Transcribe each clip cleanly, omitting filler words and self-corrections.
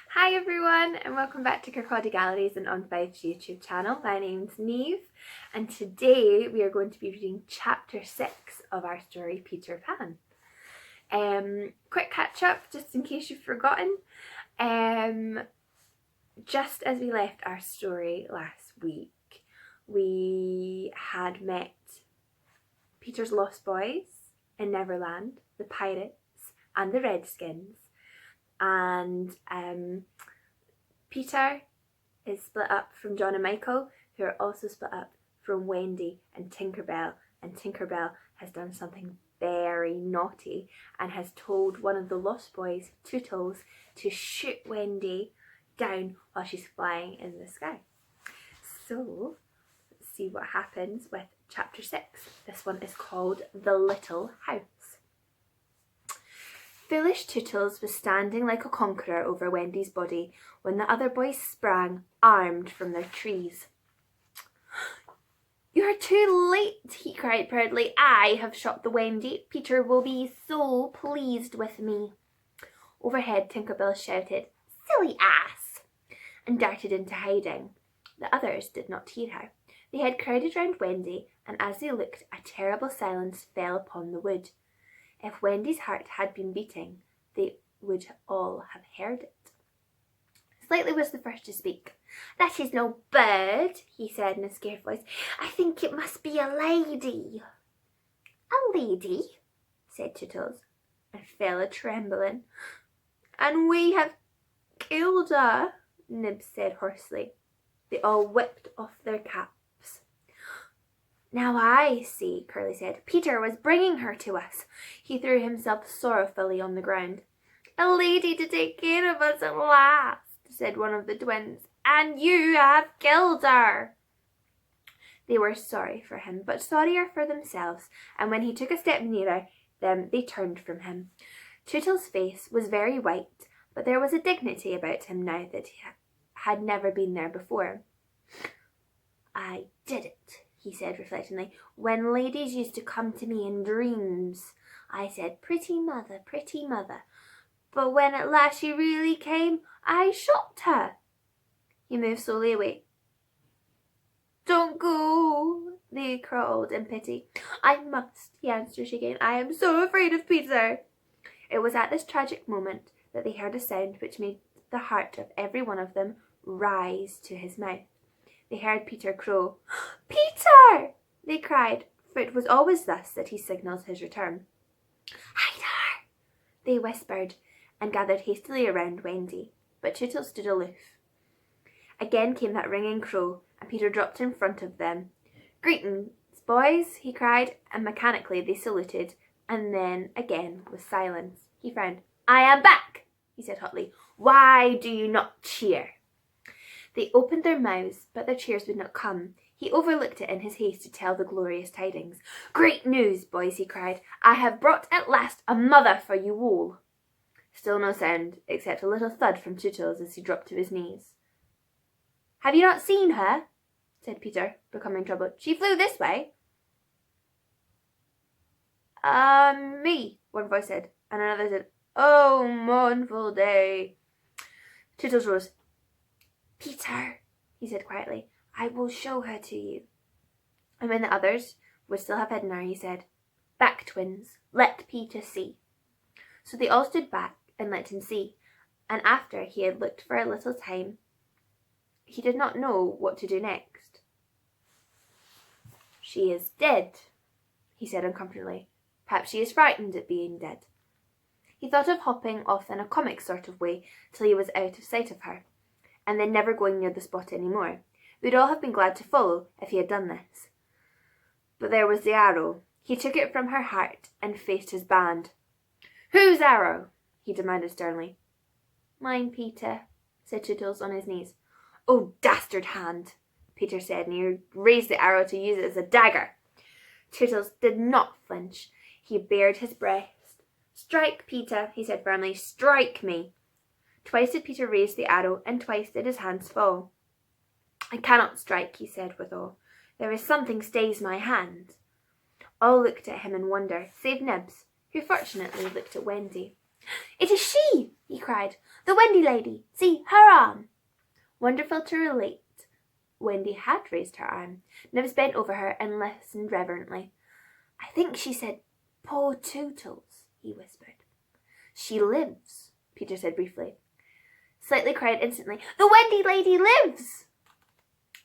Hi everyone and welcome back to Kirkcaldy Galleries and On Five's YouTube channel. My name's Niamh and today we are going to be reading chapter 6 of our story Peter Pan. Quick catch up just in case you've forgotten. Just as we left our story last week, we had met Peter's lost boys in Neverland, the pirates and the Redskins. And Peter is split up from John and Michael, who are also split up from Wendy and Tinkerbell. And Tinkerbell has done something very naughty and has told one of the lost boys, Tootles, to shoot Wendy down while she's flying in the sky. So let's see what happens with chapter 6. This one is called The Little House. Foolish Tootles was standing like a conqueror over Wendy's body when the other boys sprang, armed, from their trees. "You're too late," he cried proudly. "I have shot the Wendy. Peter will be so pleased with me." Overhead, Tinkerbell shouted, "Silly ass!" and darted into hiding. The others did not hear her. They had crowded round Wendy, and as they looked, a terrible silence fell upon the wood. If Wendy's heart had been beating, they would all have heard it. Slightly was the first to speak. "That is no bird," he said in a scared voice. "I think it must be a lady." "A lady?" said Tootles, and fell a trembling. "And we have killed her," Nibs said hoarsely. They all whipped off their caps. "Now I see," Curly said. "Peter was bringing her to us." He threw himself sorrowfully on the ground. "A lady to take care of us at last," said one of the twins. "And you have killed her." They were sorry for him, but sorrier for themselves, and when he took a step nearer them, they turned from him. Tootles' face was very white, but there was a dignity about him now that had never been there before. "I did it," he said reflectively, "when ladies used to come to me in dreams. I said, 'Pretty mother, pretty mother.' But when at last she really came, I shot her." He moved slowly away. "Don't go," they crawled in pity. "I must," he answered again. "I am so afraid of Peter." It was at this tragic moment that they heard a sound which made the heart of every one of them rise to his mouth. They heard Peter crow. "Peter!" they cried, for it was always thus that he signalled his return. "Hide her!" they whispered, and gathered hastily around Wendy, but Tootles stood aloof. Again came that ringing crow, and Peter dropped in front of them. "Greetings, boys," he cried, and mechanically they saluted, and then again was silence. He frowned. "I am back," he said hotly. "Why do you not cheer?" They opened their mouths, but their cheers would not come. He overlooked it in his haste to tell the glorious tidings. "Great news, boys," he cried. "I have brought at last a mother for you all." Still no sound, except a little thud from Tootles as he dropped to his knees. "Have you not seen her?" said Peter, becoming troubled. "She flew this way." Me," one voice said, and another said, "Oh, mournful day." Tootles rose. "Peter," he said quietly, "I will show her to you." And when the others would still have hidden her, he said, "Back, twins, let Peter see." So they all stood back and let him see, and after he had looked for a little time, he did not know what to do next. "She is dead," he said uncomfortably. "Perhaps she is frightened at being dead." He thought of hopping off in a comic sort of way till he was out of sight of her, and then never going near the spot any more. We'd all have been glad to follow if he had done this. But there was the arrow. He took it from her heart and faced his band. "Whose arrow?" he demanded sternly. "Mine, Peter," said Tootles on his knees. "Oh, dastard hand," Peter said, and he raised the arrow to use it as a dagger. Tootles did not flinch. He bared his breast. "Strike, Peter," he said firmly. "Strike me." Twice did Peter raise the arrow, and twice did his hands fall. "I cannot strike," he said with awe. "There is something stays my hand." All looked at him in wonder, save Nibs, who fortunately looked at Wendy. "It is she!" he cried. "The Wendy Lady! See, her arm!" Wonderful to relate, Wendy had raised her arm. Niamh bent over her and listened reverently. "I think she said, 'Poor Tootles,'" he whispered. "She lives," Peter said briefly. Slightly cried instantly, "The Wendy Lady lives!"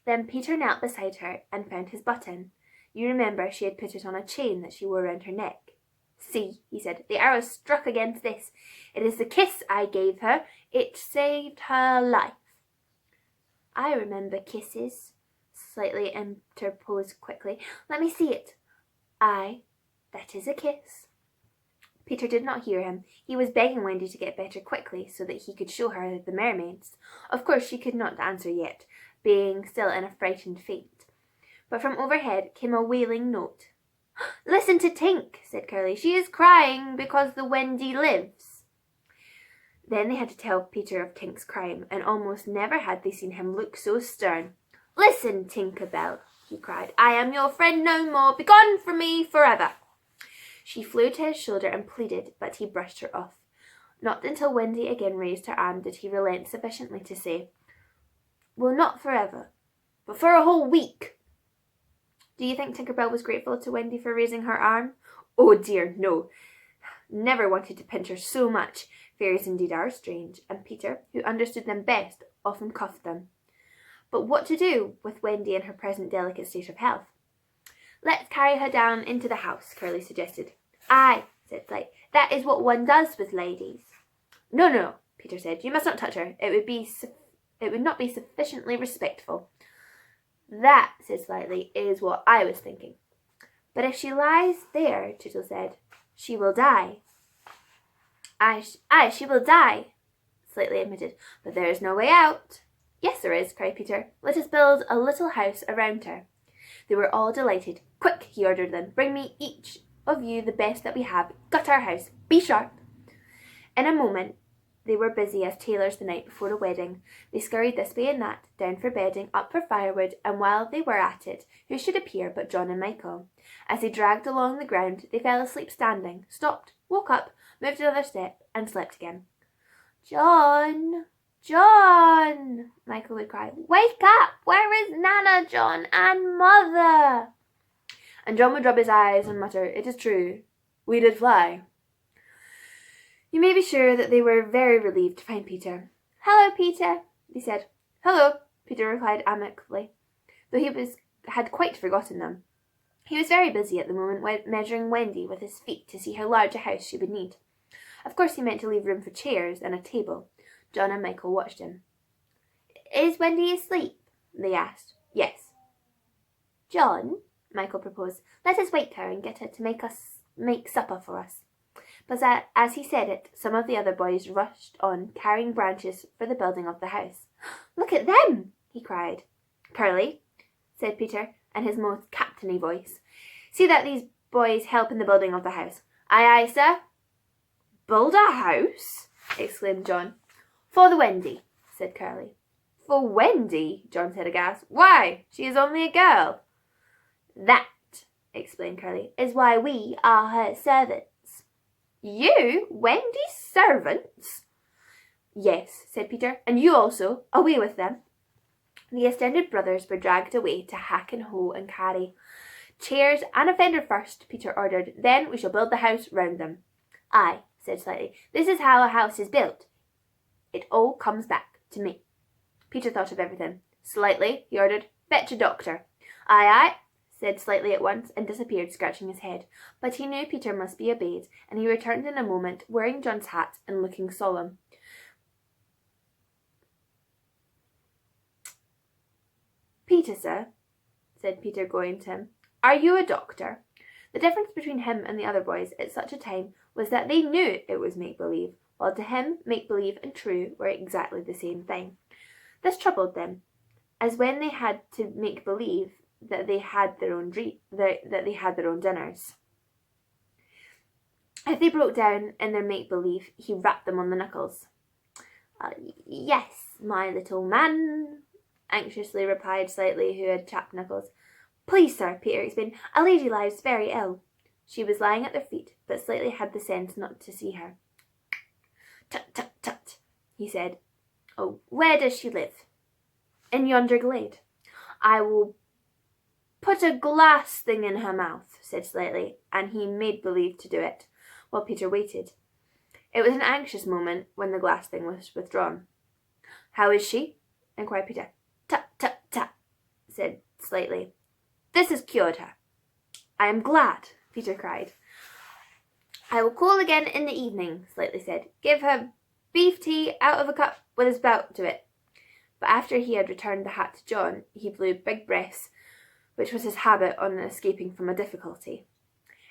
Then Peter knelt beside her and found his button. You remember she had put it on a chain that she wore round her neck. "See," he said, "the arrow struck against this. It is the kiss I gave her. It saved her life." "I remember kisses," Slightly interposed quickly. "Let me see it." "Aye, that is a kiss." Peter did not hear him. He was begging Wendy to get better quickly so that he could show her the mermaids. Of course she could not answer yet, being still in a frightened faint. But from overhead came a wailing note. "Listen to Tink," said Curly. "She is crying because the Wendy lives." Then they had to tell Peter of Tink's crime, and almost never had they seen him look so stern. "Listen, Tinkerbell," he cried. "I am your friend no more. Begone from me forever." She flew to his shoulder and pleaded, but he brushed her off. Not until Wendy again raised her arm did he relent sufficiently to say, "Well, not forever, but for a whole week." Do you think Tinkerbell was grateful to Wendy for raising her arm? Oh dear, no. Never wanted to pinch her so much. Fairies indeed are strange, and Peter, who understood them best, often cuffed them. But what to do with Wendy in her present delicate state of health? "Let's carry her down into the house," Curly suggested. "Aye," said Slight, "that is what one does with ladies." No, no, Peter said. "You must not touch her. It would not be sufficiently respectful." "That," said Slightly, "is what I was thinking." "But if she lies there," Tootle said, "she will die." Aye, she will die," Slightly admitted, "but there is no way out." "Yes, there is," cried Peter. "Let us build a little house around her." They were all delighted. "Quick," he ordered them, "bring me each of you the best that we have. Gut our house. Be sharp." In a moment they were busy as tailors the night before a wedding. They scurried this way and that, down for bedding, up for firewood, and while they were at it, who should appear but John and Michael? As they dragged along the ground, they fell asleep standing, stopped, woke up, moved another step, and slept again. "John! John!" Michael would cry. "Wake up! Where is Nana, John, and Mother?" And John would rub his eyes and mutter, "It is true, we did fly." You may be sure that they were very relieved to find Peter. "Hello, Peter," they said. "Hello," Peter replied amicably, though had quite forgotten them. He was very busy at the moment measuring Wendy with his feet to see how large a house she would need. Of course he meant to leave room for chairs and a table. John and Michael watched him. "Is Wendy asleep?" they asked. "Yes." "John," Michael proposed, "let us wake her and get her to make supper for us." But as he said it, some of the other boys rushed on, carrying branches for the building of the house. "Look at them!" he cried. "Curly," said Peter, in his most captainy voice, "see that these boys help in the building of the house." "Aye, aye, sir." "Build a house?" exclaimed John. "For the Wendy," said Curly. "For Wendy?" John said aghast. "Why, she is only a girl." "That," explained Curly, "is why we are her servants." "You, Wendy's servants?" "Yes," said Peter, "and you also. Away with them." The astounded brothers were dragged away to hack and hoe and carry. "Chairs and a fender first," Peter ordered. "Then we shall build the house round them." "Aye," said Slightly, "this is how a house is built. It all comes back to me." Peter thought of everything. "Slightly," he ordered, "fetch a doctor." "Aye, aye," said Slightly at once, and disappeared, scratching his head. But he knew Peter must be obeyed, and he returned in a moment, wearing John's hat and looking solemn. "Peter, sir," said Peter, going to him, "are you a doctor?" The difference between him and the other boys at such a time was that they knew it was make-believe, while to him make-believe and true were exactly the same thing. This troubled them, as when they had to make believe that they had their own dinners. If they broke down in their make-believe, he rapped them on the knuckles. "Yes, my little man," anxiously replied Slightly, who had chapped knuckles. "Please, sir," Peter explained, "a lady lies very ill." She was lying at their feet, but Slightly had the sense not to see her. Tut, tut, tut, he said. Oh, where does she live? In yonder glade. I will put a glass thing in her mouth, said Slightly, and he made believe to do it, while Peter waited. It was an anxious moment when the glass thing was withdrawn. How is she? inquired Peter. Tut, tut, tut, said Slightly. This has cured her. I am glad, Peter cried. I will call again in the evening, Slightly said. Give her beef tea out of a cup with a spout to it. But after he had returned the hat to John, he blew big breaths, which was his habit on escaping from a difficulty.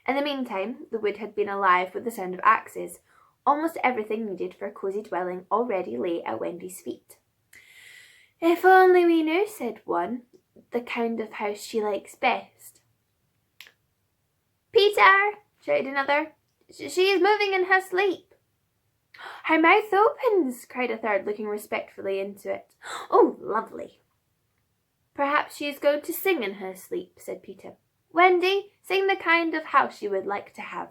In the meantime, the wood had been alive with the sound of axes. Almost everything needed for a cosy dwelling already lay at Wendy's feet. If only we knew, said one, the kind of house she likes best. Peter, shouted another, she is moving in her sleep. Her mouth opens, cried a third, looking respectfully into it. Oh, lovely. Perhaps she is going to sing in her sleep, said Peter. Wendy, sing the kind of house you would like to have.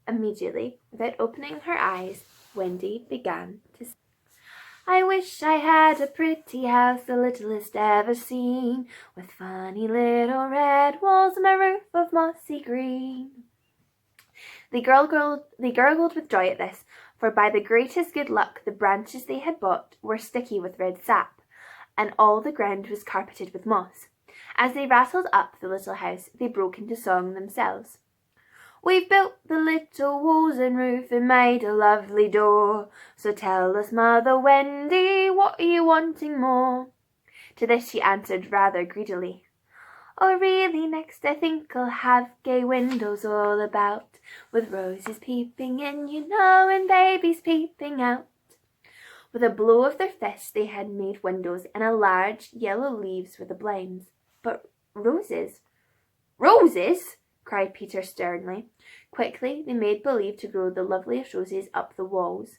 Immediately, without opening her eyes, Wendy began to sing. I wish I had a pretty house, the littlest ever seen, with funny little red walls and a roof of mossy green. They gurgled with joy at this, for by the greatest good luck the branches they had bought were sticky with red sap, and all the ground was carpeted with moss. As they rattled up the little house, they broke into song themselves. We've built the little walls and roof and made a lovely door. So tell us, Mother Wendy, what are you wanting more? To this she answered rather greedily. Oh, really, next I think I'll have gay windows all about, with roses peeping in, you know, and babies peeping out. With a blow of their fists they had made windows, and a large yellow leaves were the blinds. But roses? Roses? Cried Peter sternly. Quickly they made believe to grow the loveliest roses up the walls.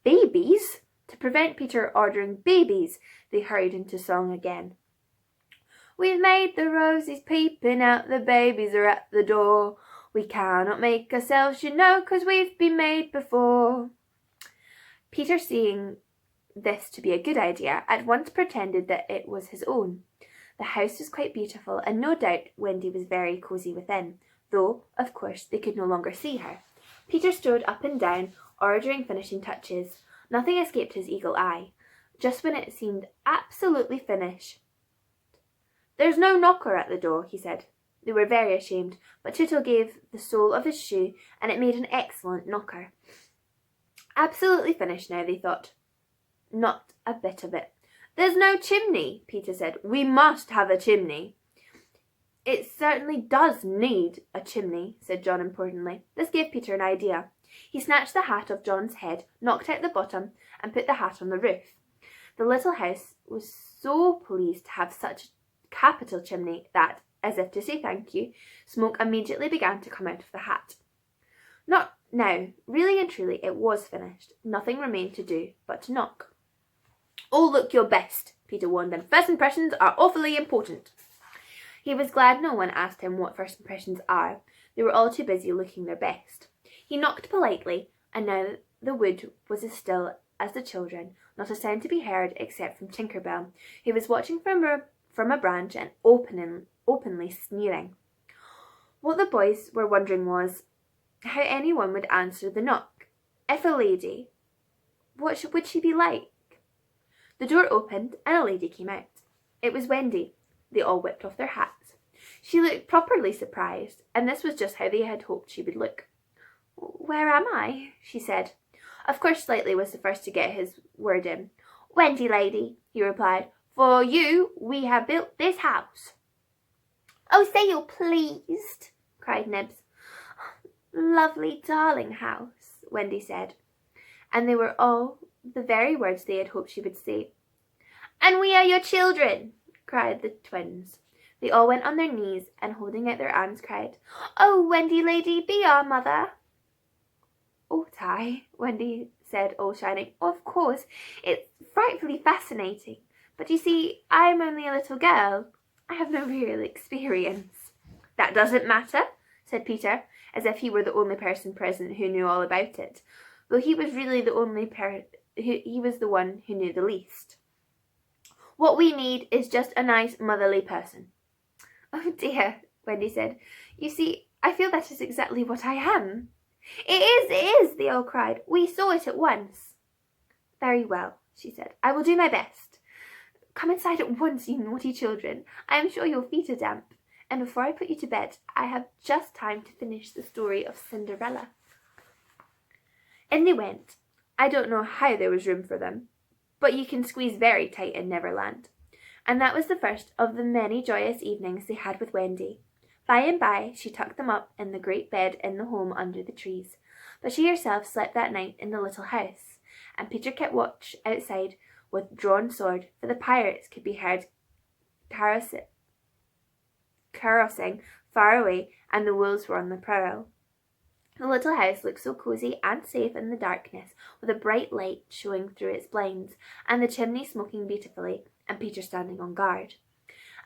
Babies? To prevent Peter ordering babies, they hurried into song again. We've made the roses peeping out, the babies are at the door. We cannot make ourselves, you know, 'cause we've been made before. Peter, seeing this to be a good idea, at once pretended that it was his own. The house was quite beautiful, and no doubt Wendy was very cosy within, though, of course, they could no longer see her. Peter strode up and down, ordering finishing touches. Nothing escaped his eagle eye. Just when it seemed absolutely finished. There's no knocker at the door, he said. They were very ashamed, but Tootle gave the sole of his shoe, and it made an excellent knocker. Absolutely finished now, they thought. Not a bit of it. There's no chimney, Peter said. We must have a chimney. It certainly does need a chimney, said John importantly. This gave Peter an idea. He snatched the hat off John's head, knocked out the bottom, and put the hat on the roof. The little house was so pleased to have such a capital chimney that, as if to say thank you, smoke immediately began to come out of the hat. Not now. Really and truly, it was finished. Nothing remained to do but to knock. Oh, look your best, Peter warned them. First impressions are awfully important. He was glad no one asked him what first impressions are. They were all too busy looking their best. He knocked politely, and now the wood was as still as the children, not a sound to be heard except from Tinker Bell, who was watching from a branch and openly sneering. What the boys were wondering was how anyone would answer the knock. If a lady, what would she be like? The door opened and a lady came out. It was Wendy. They all whipped off their hats. She looked properly surprised, and this was just how they had hoped she would look. Where am I? She said. Of course Slightly was the first to get his word in. Wendy Lady, he replied. For you we have built this house. Oh, say you're pleased, cried Nibs. Lovely darling house, Wendy said. And they were all the very words they had hoped she would say. And we are your children, cried the twins. They all went on their knees and holding out their arms cried, Oh, Wendy Lady, be our mother. Oh, Ty, Wendy said, all shining. Of course, it's frightfully fascinating. But you see, I'm only a little girl. I have no real experience. That doesn't matter, said Peter, as if he were the only person present who knew all about it, though he was really the one who knew the least. What we need is just a nice motherly person. Oh dear, Wendy said. You see, I feel that is exactly what I am. It is, they all cried. We saw it at once. Very well, she said. I will do my best. Come inside at once, you naughty children. I am sure your feet are damp. And before I put you to bed, I have just time to finish the story of Cinderella. In they went. I don't know how there was room for them, but you can squeeze very tight in Neverland. And that was the first of the many joyous evenings they had with Wendy. By and by she tucked them up in the great bed in the home under the trees, but she herself slept that night in the little house, and Peter kept watch outside with drawn sword, for the pirates could be heard carousing far away, and the wolves were on the prowl. The little house looked so cosy and safe in the darkness, with a bright light showing through its blinds, and the chimney smoking beautifully, and Peter standing on guard.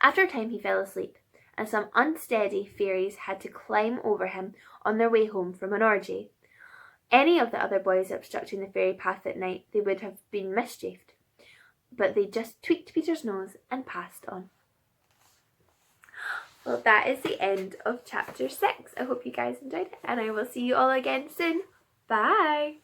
After a time he fell asleep, and some unsteady fairies had to climb over him on their way home from an orgy. Any of the other boys obstructing the fairy path at night, they would have been mischieved, but they just tweaked Peter's nose and passed on. Well, that is the end of chapter 6. I hope you guys enjoyed it, and I will see you all again soon. Bye!